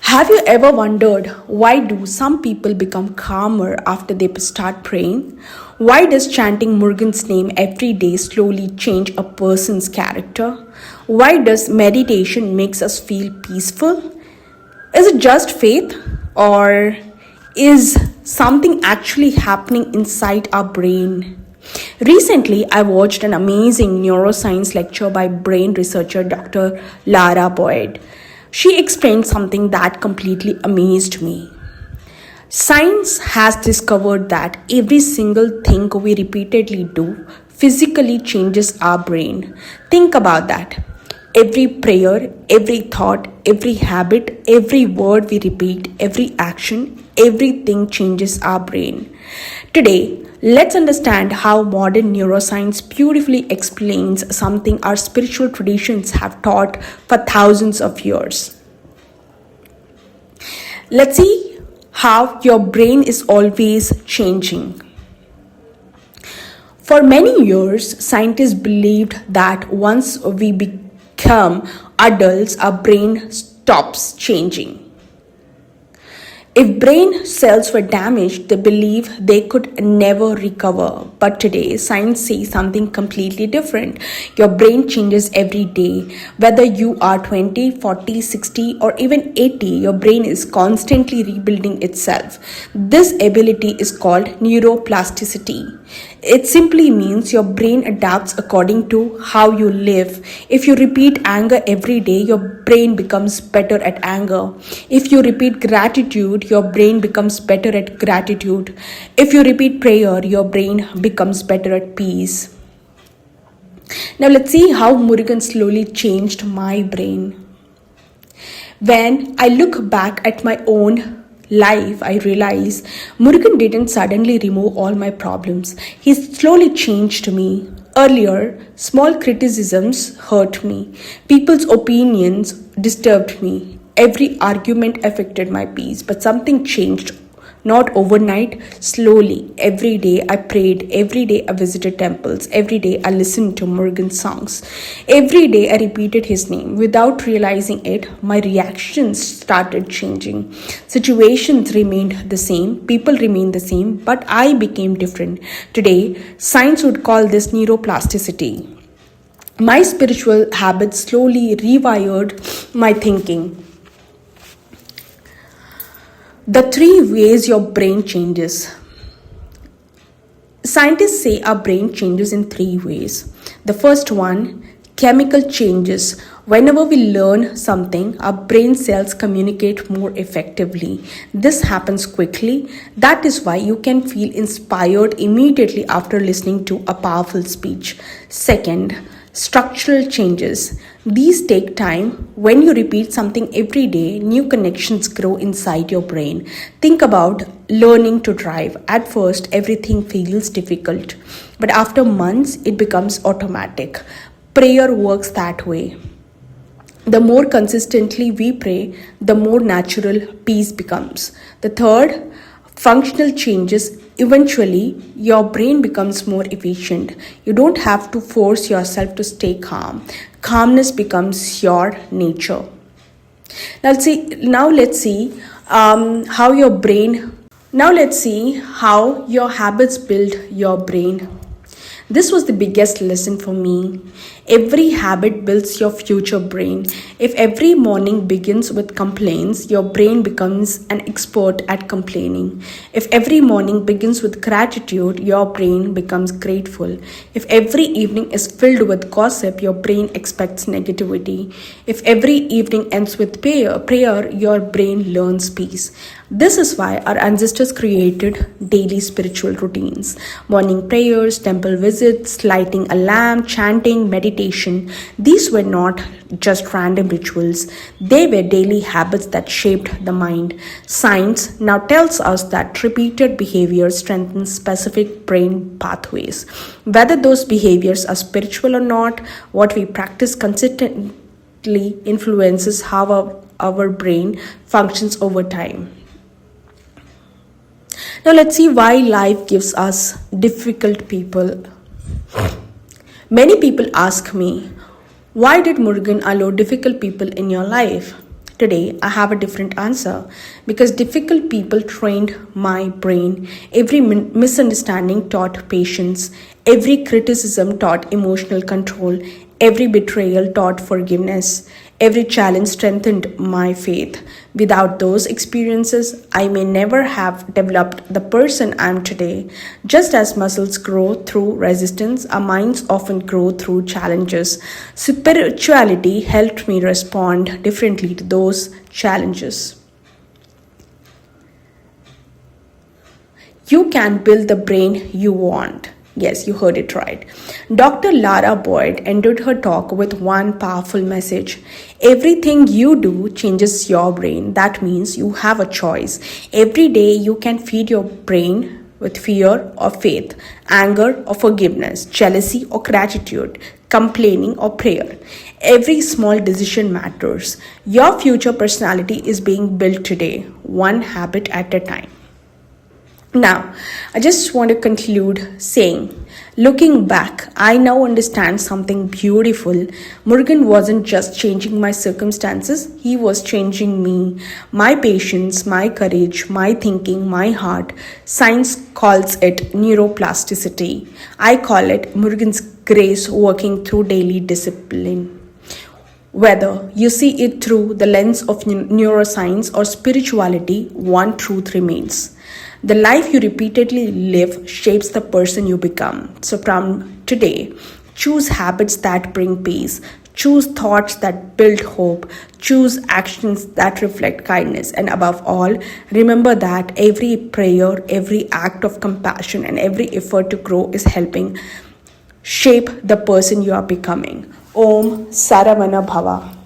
Have you ever wondered why do some people become calmer after they start praying? Why does chanting Murugan's name every day slowly change a person's character? Why does meditation makes us feel peaceful? Is it just faith or is something actually happening inside our brain? Recently, I watched an amazing neuroscience lecture by brain researcher Dr. Lara Boyd. She explained something that completely amazed me. Science has discovered that every single thing we repeatedly do physically changes our brain. Think about that. Every prayer, every thought, every habit, every word we repeat, every action, everything changes our brain. Today, let's understand how modern neuroscience beautifully explains something our spiritual traditions have taught for thousands of years. Let's see how your brain is always changing. For many years, scientists believed that once we become adults, our brain stops changing. If brain cells were damaged, they believe they could never recover. But today, science says something completely different. Your brain changes every day. Whether you are 20, 40, 60, or even 80, your brain is constantly rebuilding itself. This ability is called neuroplasticity. It simply means your brain adapts according to how you live. If you repeat anger every day, your brain becomes better at anger. If you repeat gratitude, your brain becomes better at gratitude. If you repeat prayer, your brain becomes better at peace. Now let's see how Murugan slowly changed my brain. When I look back at my own life, I realize Murugan didn't suddenly remove all my problems. He slowly changed me. Earlier, small criticisms hurt me. People's opinions disturbed me. Every argument affected my peace, but something changed. Not overnight, slowly. Every day I prayed, every day I visited temples, every day I listened to Murugan songs. Every day I repeated his name. Without realizing it, my reactions started changing. Situations remained the same, people remained the same, but I became different. Today, science would call this neuroplasticity. My spiritual habits slowly rewired my thinking. The three ways your brain changes. Scientists say our brain changes in three ways. The first one, chemical changes. Whenever we learn something, our brain cells communicate more effectively. This happens quickly. That is why you can feel inspired immediately after listening to a powerful speech. Second, structural changes. These take time. When you repeat something every day, new connections grow inside your brain. Think about learning to drive. At first, everything feels difficult, but after months, it becomes automatic. Prayer works that way. The more consistently we pray, the more natural peace becomes. The third, functional changes. Eventually, your brain becomes more efficient. You don't have to force yourself to stay calm. Calmness becomes your nature. Let's see how your brain. Now let's see how your habits build your brain. This was the biggest lesson for me. Every habit builds your future brain. If every morning begins with complaints, your brain becomes an expert at complaining. If every morning begins with gratitude, your brain becomes grateful. If every evening is filled with gossip, your brain expects negativity. If every evening ends with prayer, your brain learns peace. This is why our ancestors created daily spiritual routines. Morning prayers, temple visits, lighting a lamp, chanting, meditation. These were not just random rituals. They were daily habits that shaped the mind. Science now tells us that repeated behavior strengthens specific brain pathways. Whether those behaviors are spiritual or not, what we practice consistently influences how our brain functions over time. Now let's see why life gives us difficult people. Many people ask me, why did Murugan allow difficult people in your life? Today, I have a different answer because difficult people trained my brain. Every misunderstanding taught patience. Every criticism taught emotional control. Every betrayal taught forgiveness. Every challenge strengthened my faith. Without those experiences, I may never have developed the person I am today. Just as muscles grow through resistance, our minds often grow through challenges. Spirituality helped me respond differently to those challenges. You can build the brain you want. Yes, you heard it right. Dr. Lara Boyd ended her talk with one powerful message. Everything you do changes your brain. That means you have a choice. Every day you can feed your brain with fear or faith, anger or forgiveness, jealousy or gratitude, complaining or prayer. Every small decision matters. Your future personality is being built today, one habit at a time. Now, I just want to conclude saying, looking back, I now understand something beautiful. Murugan wasn't just changing my circumstances, he was changing me, my patience, my courage, my thinking, my heart. Science calls it neuroplasticity. I call it Murugan's grace working through daily discipline. Whether you see it through the lens of neuroscience or spirituality, one truth remains. The life you repeatedly live shapes the person you become. So, from today, choose habits that bring peace, choose thoughts that build hope, choose actions that reflect kindness, and above all, remember that every prayer, every act of compassion, and every effort to grow is helping shape the person you are becoming. Om Saravana Bhava.